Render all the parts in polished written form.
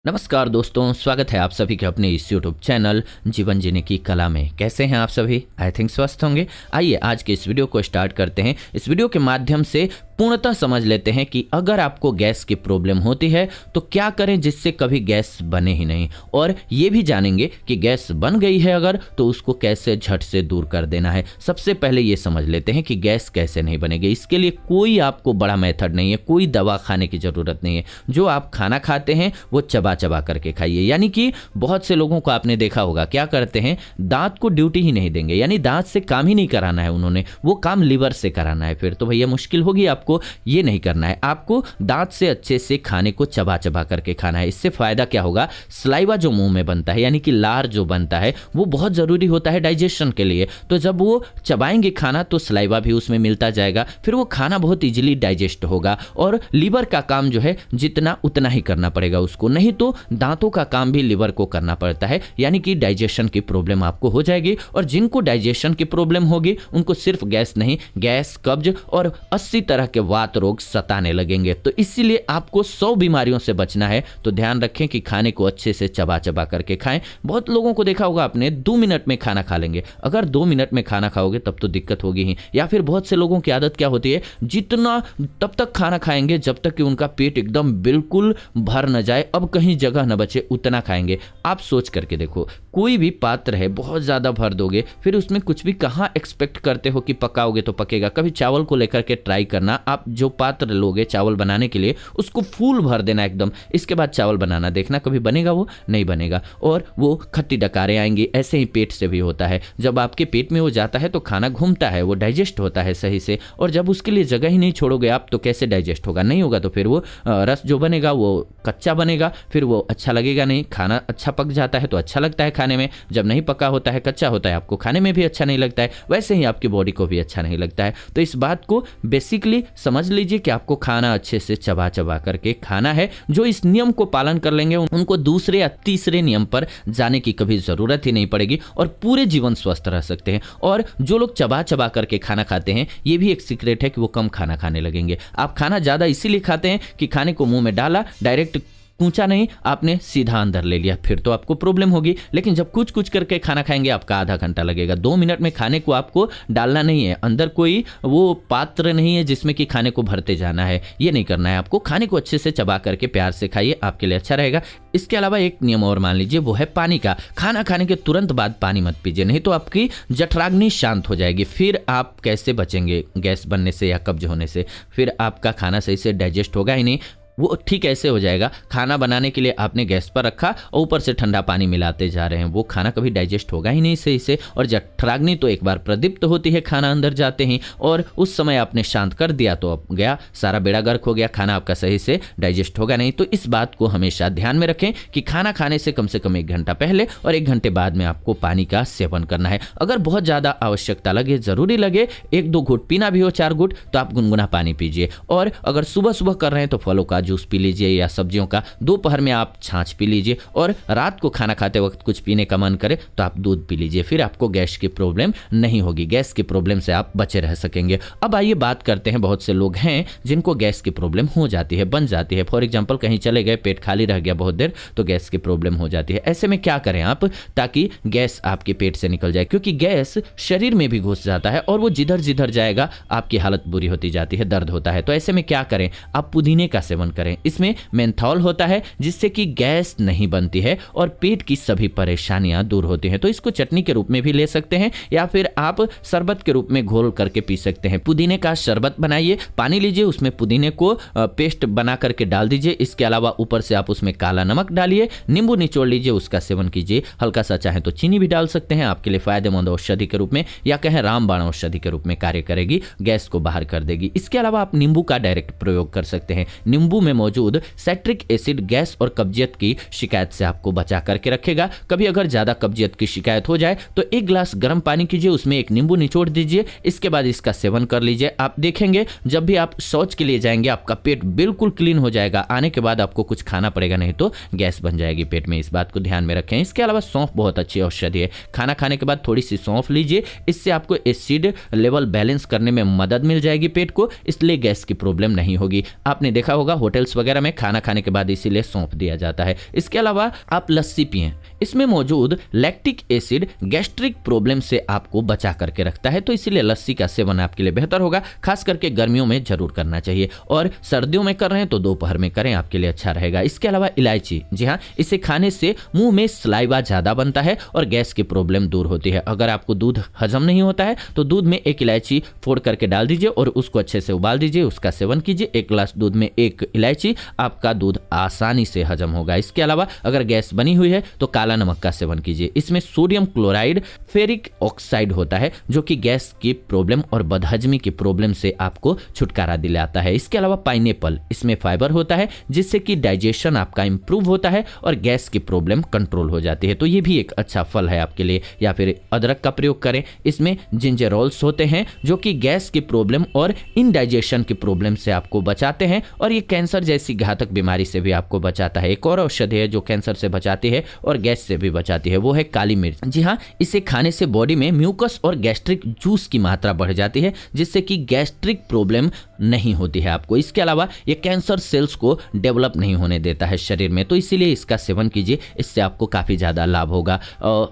नमस्कार दोस्तों, स्वागत है आप सभी के अपने इस यूट्यूब चैनल जीवन जीने की कला में। कैसे हैं आप सभी? आई थिंक स्वस्थ होंगे। आइए आज के इस वीडियो को स्टार्ट करते हैं। इस वीडियो के माध्यम से पूर्णतः समझ लेते हैं कि अगर आपको गैस की प्रॉब्लम होती है तो क्या करें जिससे कभी गैस बने ही नहीं, और ये भी जानेंगे कि गैस बन गई है अगर तो उसको कैसे झट से दूर कर देना है। सबसे पहले ये समझ लेते हैं कि गैस कैसे नहीं बनेगी। इसके लिए कोई आपको बड़ा मेथड नहीं है, कोई दवा खाने की ज़रूरत नहीं है। जो आप खाना खाते हैं वो चबा चबा करके खाइए। यानी कि बहुत से लोगों को आपने देखा होगा क्या करते हैं, दांत को ड्यूटी ही नहीं देंगे, यानी दांत से काम ही नहीं कराना है उन्होंने, वो काम लिवर से कराना है। फिर तो भैया मुश्किल होगी, आपको ये नहीं करना है। आपको दांत से अच्छे से खाने को चबा चबा करके खाना है। इससे फायदा क्या होगा, सलाइवा जो मुंह में बनता है यानी कि लार जो बनता है वो बहुत जरूरी होता है डाइजेशन के लिए। तो जब वो चबाएंगे खाना तो सलाइवा भी उसमें मिलता जाएगा, फिर वो खाना बहुत इजीली डाइजेस्ट होगा। और लीवर का काम जो है जितना उतना ही करना पड़ेगा उसको, नहीं तो दांतों का काम भी लिवर को करना पड़ता है। यानी कि डाइजेशन की प्रॉब्लम आपको हो जाएगी। और जिनको डाइजेशन की प्रॉब्लम होगी उनको सिर्फ गैस नहीं, गैस, कब्ज और 80 तरह के वात रोग सताने लगेंगे। तो इसीलिए आपको 100 बीमारियों से बचना है तो ध्यान रखें कि खाने को अच्छे से चबा चबा करके खाएं। बहुत लोगों को देखा होगा आपने, 2 मिनट में खाना खा लेंगे। अगर 2 मिनट में खाना खाओगे तब तो दिक्कत होगी ही। या फिर बहुत से लोगों की आदत क्या होती है, जितना तब तक खाना खाएंगे जब तक कि उनका पेट एकदम बिल्कुल भर न जाए, अब कहीं जगह न बचे, उतना खाएंगे। आप सोच करके देखो, कोई भी पात्र है बहुत ज़्यादा भर दोगे फिर उसमें कुछ भी कहाँ एक्सपेक्ट करते हो कि पकाओगे तो पकेगा। कभी चावल को लेकर के ट्राई करना, आप जो पात्र लोगे चावल बनाने के लिए उसको फुल भर देना एकदम, इसके बाद चावल बनाना, देखना कभी बनेगा? वो नहीं बनेगा और वो खट्टी डकारें आएंगी। ऐसे ही पेट से भी होता है, जब आपके पेट में वो जाता है तो खाना घूमता है, वो डाइजेस्ट होता है सही से, और जब उसके लिए जगह ही नहीं छोड़ोगे आप तो कैसे डाइजेस्ट होगा? नहीं होगा। तो फिर वो रस जो बनेगा वो कच्चा बनेगा, फिर वो अच्छा लगेगा नहीं। खाना अच्छा पक जाता है तो अच्छा लगता है खाने में, जब नहीं पका होता है, कच्चा होता है, आपको खाने में भी अच्छा नहीं लगता है। वैसे ही आपकी बॉडी को भी अच्छा नहीं लगता है। तो इस बात को बेसिकली समझ लीजिए कि आपको खाना अच्छे से चबा चबा करके खाना है। जो इस नियम को पालन कर लेंगे उनको दूसरे या तीसरे नियम पर जाने की कभी जरूरत ही नहीं पड़ेगी और पूरे जीवन स्वस्थ रह सकते हैं। और जो लोग चबा चबा करके खाना खाते हैं, ये भी एक सीक्रेट है कि वो कम खाना खाने लगेंगे। आप खाना ज्यादा इसीलिए खाते हैं कि खाने को मुंह में डाला, डायरेक्ट पूछा नहीं, आपने सीधा अंदर ले लिया, फिर तो आपको प्रॉब्लम होगी। लेकिन जब कुछ कुछ करके खाना खाएंगे आपका आधा घंटा लगेगा। 2 मिनट में खाने को आपको डालना नहीं है, अंदर कोई वो पात्र नहीं है जिसमें कि खाने को भरते जाना है, ये नहीं करना है आपको। खाने को अच्छे से चबा करके प्यार से खाइए, आपके लिए अच्छा रहेगा। इसके अलावा एक नियम और मान लीजिए, वो है पानी का। खाना खाने के तुरंत बाद पानी मत पीजिए, नहीं तो आपकी जठराग्नि शांत हो जाएगी। फिर आप कैसे बचेंगे गैस बनने से या कब्ज होने से? फिर आपका खाना सही से डाइजेस्ट होगा ही नहीं। वो ठीक ऐसे हो जाएगा, खाना बनाने के लिए आपने गैस पर रखा और ऊपर से ठंडा पानी मिलाते जा रहे हैं, वो खाना कभी डाइजेस्ट होगा ही नहीं सही से। और जठराग्नि तो एक बार प्रदीप्त होती है खाना अंदर जाते ही, और उस समय आपने शांत कर दिया तो अब गया, सारा बेड़ा गर्क हो गया, खाना आपका सही से डाइजेस्ट होगा नहीं। तो इस बात को हमेशा ध्यान में रखें कि खाना खाने से कम 1 घंटा पहले और 1 घंटे बाद में आपको पानी का सेवन करना है। अगर बहुत ज़्यादा आवश्यकता लगे, ज़रूरी लगे, 1-2 घूंट पीना भी हो, 4 घूंट, तो आप गुनगुना पानी पीजिए। और अगर सुबह सुबह कर रहे हैं तो फलों का जूस पी लीजिए या सब्जियों का। दोपहर में आप छाछ पी लीजिए, और रात को खाना खाते वक्त कुछ पीने का मन करे तो आप दूध पी लीजिए। फिर आपको गैस की प्रॉब्लम नहीं होगी, गैस की प्रॉब्लम से आप बचे रह सकेंगे। अब आइए बात करते हैं, बहुत से लोग हैं जिनको गैस की प्रॉब्लम हो जाती है, बन जाती है। फॉर एग्जाम्पल, कहीं चले गए, पेट खाली रह गया बहुत देर, तो गैस की प्रॉब्लम हो जाती है। ऐसे में क्या करें आप ताकि गैस आपके पेट से निकल जाए? क्योंकि गैस शरीर में भी घुस जाता है और वो जिधर जिधर जाएगा आपकी हालत बुरी होती जाती है, दर्द होता है। तो ऐसे में क्या करें, आप पुदीने का सेवन करें। इसमें मेंथॉल होता है जिससे कि गैस नहीं बनती है और पेट की सभी परेशानियां दूर होती हैं। तो इसको चटनी के रूप में भी ले सकते हैं या फिर आप शरबत के रूप में घोल करके पी सकते हैं। पुदीने का शरबत बनाइए, पानी लीजिए, उसमें पुदीने को पेस्ट बना करके डाल दीजिए। इसके अलावा ऊपर से आप उसमें काला नमक डालिए, नींबू निचोड़ लीजिए, उसका सेवन कीजिए। हल्का सा चाहे तो चीनी भी डाल सकते हैं, आपके लिए फायदेमंद औषधि के रूप में, या कहें रामबाण औषधि के रूप में कार्य करेगी, गैस को बाहर कर देगी। इसके अलावा आप नींबू का डायरेक्ट प्रयोग कर सकते हैं। नींबू में मौजूद साइट्रिक एसिड गैस और कब्जियत की शिकायत से आपको बचा करके रखेगा। कभी अगर ज्यादा कब्जियत की शिकायत हो जाए तो 1 गिलास गर्म पानी कीजिए, उसमें 1 नींबू निचोड़ दीजिए, इसके बाद इसका सेवन कर लीजिए। आप देखेंगे जब भी आप शौच के लिए जाएंगे आपका पेट बिल्कुल क्लीन हो जाएगा। आने के बाद आपको कुछ खाना पड़ेगा, नहीं तो गैस बन जाएगी पेट में। इस बात को ध्यान में रखें। इसके अलावा सौंफ बहुत अच्छी औषधि है। खाना खाने के बाद थोड़ी सी सौंफ लीजिए, इससे आपको एसिड लेवल बैलेंस करने में मदद मिल जाएगी पेट को, इसलिए गैस की प्रॉब्लम नहीं होगी। आपने देखा होगा होटल्स वगैरह में खाना खाने के बाद इसीलिए सौंप दिया जाता है। इसके अलावा आप लस्सी पिएं, इसमें मौजूद लैक्टिक एसिड गैस्ट्रिक प्रॉब्लम से आपको बचा करके रखता है, तो इसीलिए लस्सी का सेवन आपके लिए बेहतर होगा। खास करके गर्मियों में जरूर करना चाहिए, और सर्दियों में कर रहे हैं तो दोपहर में करें, आपके लिए अच्छा रहेगा। इसके अलावा इलायची, जी हाँ, इसे खाने से मुंह में सलाइवा ज्यादा बनता है और गैस की प्रॉब्लम दूर होती है। अगर आपको दूध हजम नहीं होता है तो दूध में एक इलायची फोड़ करके डाल दीजिए और उसको अच्छे से उबाल दीजिए, उसका सेवन कीजिए। 1 गिलास दूध में 1 इलायची, आपका दूध आसानी से हजम होगा। इसके अलावा अगर गैस बनी हुई है तो काला नमक का सेवन कीजिए। इसमें सोडियम क्लोराइड फेरिक ऑक्साइड होता है जो कि गैस की प्रॉब्लम और बदहजमी की प्रॉब्लम से आपको छुटकारा दिलाता है। इसके अलावा पाइनएप्पल, इसमें फाइबर होता है जिससे कि डाइजेशन आपका इंप्रूव होता है और गैस की प्रॉब्लम कंट्रोल हो जाती है, तो ये भी एक अच्छा फल है आपके लिए। या फिर अदरक का प्रयोग करें, इसमें जिंजरोल्स होते हैं जो कि गैस की प्रॉब्लम और इनडाइजेशन की प्रॉब्लम से आपको बचाते हैं और ये कैंसर जैसी घातक बीमारी से भी आपको बचाता है। एक और औषधि है जो कैंसर से बचाती है और गैस से भी बचाती है, वो है काली मिर्च। जी हाँ, इसे खाने से बॉडी में म्यूकस और गैस्ट्रिक जूस की मात्रा बढ़ जाती है जिससे कि गैस्ट्रिक प्रॉब्लम नहीं होती है आपको। इसके अलावा ये कैंसर सेल्स को डेवलप नहीं होने देता है शरीर में, तो इसीलिए इसका सेवन कीजिए, इससे आपको काफ़ी ज़्यादा लाभ होगा।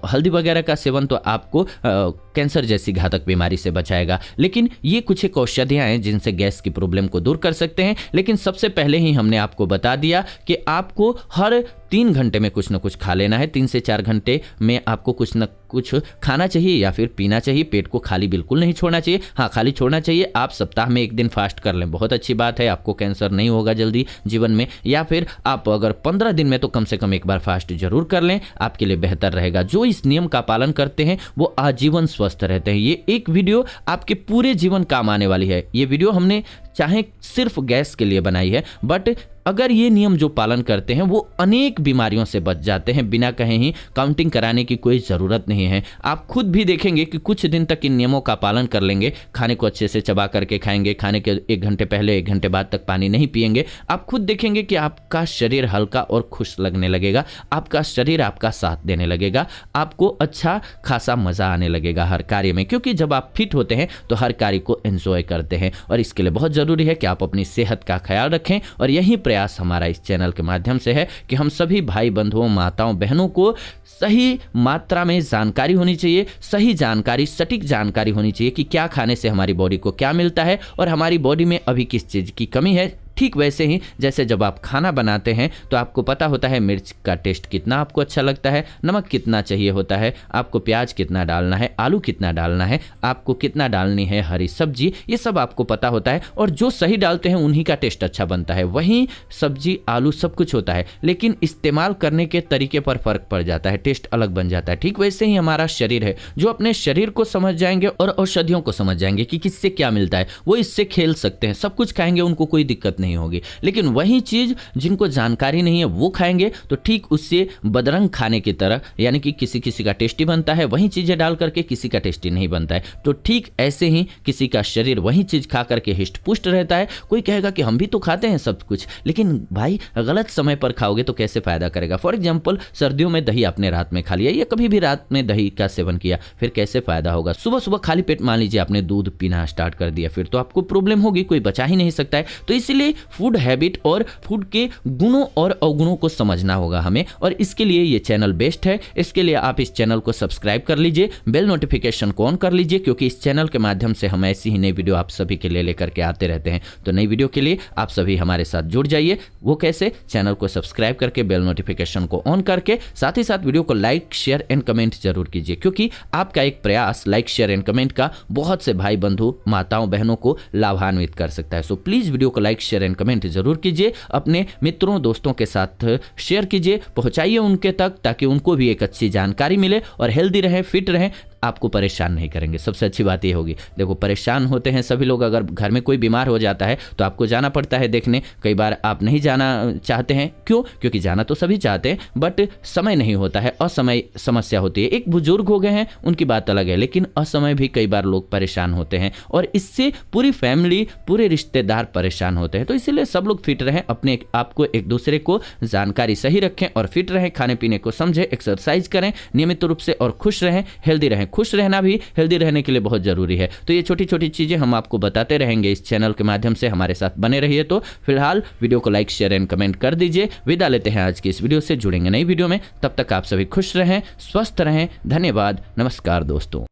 हल्दी वगैरह का सेवन तो आपको कैंसर जैसी घातक बीमारी से बचाएगा, लेकिन ये कुछ एक औषधियाँ हैं जिनसे गैस की प्रॉब्लम को दूर कर सकते हैं। लेकिन सबसे पहले ही हमने आपको बता दिया कि आपको हर 3 घंटे में कुछ ना कुछ खा लेना है। 3 से 4 घंटे में आपको कुछ न कुछ खाना चाहिए या फिर पीना चाहिए। पेट को खाली बिल्कुल नहीं छोड़ना चाहिए। हाँ, खाली छोड़ना चाहिए। आप सप्ताह में 1 दिन फास्ट कर लें, बहुत अच्छी बात है, आपको कैंसर नहीं होगा जल्दी जीवन में। या फिर आप अगर 15 दिन में तो कम से कम 1 बार फास्ट जरूर कर लें, आपके लिए बेहतर रहेगा। जो इस नियम का पालन करते हैं वो आजीवन स्वस्थ रहते हैं। ये एक वीडियो आपके पूरे जीवन काम आने वाली है। ये वीडियो हमने चाहे सिर्फ गैस के लिए बनाई है, बट अगर ये नियम जो पालन करते हैं वो अनेक बीमारियों से बच जाते हैं। बिना कहीं ही काउंटिंग कराने की कोई ज़रूरत नहीं है। आप खुद भी देखेंगे कि कुछ दिन तक इन नियमों का पालन कर लेंगे, खाने को अच्छे से चबा करके खाएंगे, खाने के 1 घंटे पहले 1 घंटे बाद तक पानी नहीं पिएंगे, आप खुद देखेंगे कि आपका शरीर हल्का और खुश लगने लगेगा, आपका शरीर आपका साथ देने लगेगा, आपको अच्छा खासा मज़ा आने लगेगा हर कार्य में। क्योंकि जब आप फिट होते हैं तो हर कार्य को एंजॉय करते हैं, और इसके लिए बहुत ज़रूरी है कि आप अपनी सेहत का ख्याल रखें। और यही प्रयास हमारा इस चैनल के माध्यम से है कि हम सभी भाई बंधुओं, माताओं, बहनों को सही मात्रा में जानकारी होनी चाहिए, सही जानकारी, सटीक जानकारी होनी चाहिए कि क्या खाने से हमारी बॉडी को क्या मिलता है और हमारी बॉडी में अभी किस चीज़ की कमी है। ठीक वैसे ही जैसे जब आप खाना बनाते हैं तो आपको पता होता है मिर्च का टेस्ट कितना आपको अच्छा लगता है, नमक कितना चाहिए होता है, आपको प्याज कितना डालना है, आलू कितना डालना है, आपको कितना डालनी है हरी सब्जी, ये सब आपको पता होता है। और जो सही डालते हैं उन्हीं का टेस्ट अच्छा बनता है। वहीं सब्जी, आलू सब कुछ होता है, लेकिन इस्तेमाल करने के तरीके पर फर्क पड़ जाता है, टेस्ट अलग बन जाता है। ठीक वैसे ही हमारा शरीर है, जो अपने शरीर को समझ जाएंगे और औषधियों को समझ जाएंगे कि किससे क्या मिलता है, वो इससे खेल सकते हैं, सब कुछ खाएंगे, उनको कोई दिक्कत नहीं होगी। लेकिन वही चीज जिनको जानकारी नहीं है वो खाएंगे तो ठीक उससे बदरंग खाने की तरह, यानी कि किसी किसी का टेस्टी बनता है, वही चीजें डाल करके किसी का टेस्टी नहीं बनता है। तो ठीक ऐसे ही किसी का शरीर वही चीज खा करके हिष्ट पुष्ट रहता है। कोई कहेगा कि हम भी तो खाते हैं सब कुछ, लेकिन भाई गलत समय पर खाओगे तो कैसे फायदा करेगा। फॉर एग्जाम्पल, सर्दियों में दही आपने रात में खा लिया या कभी भी रात में दही का सेवन किया, फिर कैसे फायदा होगा। सुबह सुबह खाली पेट मान लीजिए आपने दूध पीना स्टार्ट कर दिया, फिर तो आपको प्रॉब्लम होगी, कोई बचा ही नहीं सकता है। तो इसलिए फूड हैबिट और फूड के गुणों और अवगुणों को समझना होगा हमें, और इसके लिए ये चैनल बेस्ट है। इसके लिए आप इस चैनल को सब्सक्राइब कर लीजिए, बेल नोटिफिकेशन को ऑन कर लीजिए, क्योंकि इस चैनल के माध्यम से हम ऐसी ही नई वीडियो आप सभी के लिए लेकर के आते रहते हैं। तो नई वीडियो के लिए आप सभी हमारे साथ जुड़ जाइए। वो कैसे? चैनल को सब्सक्राइब करके बेल नोटिफिकेशन को ऑन करके, साथ ही साथ वीडियो को लाइक, शेयर एंड कमेंट जरूर कीजिए, क्योंकि आपका एक प्रयास लाइक, शेयर एंड कमेंट का बहुत से भाई बंधु, माताओं, बहनों को लाभान्वित कर सकता है। सो प्लीज वीडियो को लाइक, शेयर एंड कमेंट जरूर कीजिए, अपने मित्रों, दोस्तों के साथ शेयर कीजिए, पहुंचाइए उनके तक, ताकि उनको भी एक अच्छी जानकारी मिले और हेल्दी रहे, फिट रहे, आपको परेशान नहीं करेंगे। सबसे अच्छी बात ये होगी। देखो, परेशान होते हैं सभी लोग, अगर घर में कोई बीमार हो जाता है तो आपको जाना पड़ता है देखने। कई बार आप नहीं जाना चाहते हैं, क्यों? क्योंकि जाना तो सभी चाहते हैं, बट समय नहीं होता है, असमय समस्या होती है। एक बुजुर्ग हो गए हैं, उनकी बात अलग है, लेकिन असमय भी कई बार लोग परेशान होते हैं, और इससे पूरी फैमिली, पूरे रिश्तेदार परेशान होते हैं। तो इसीलिए सब लोग फिट रहें, अपने आपको एक दूसरे को जानकारी सही रखें और फिट रहें, खाने पीने को समझें, एक्सरसाइज करें नियमित रूप से और खुश रहें, हेल्दी रहें। खुश रहना भी हेल्दी रहने के लिए बहुत ज़रूरी है। तो ये छोटी छोटी चीज़ें हम आपको बताते रहेंगे इस चैनल के माध्यम से, हमारे साथ बने रहिए। तो फिलहाल वीडियो को लाइक, शेयर एंड कमेंट कर दीजिए। विदा लेते हैं आज की इस वीडियो से, जुड़ेंगे नई वीडियो में। तब तक आप सभी खुश रहें, स्वस्थ रहें। धन्यवाद, नमस्कार दोस्तों।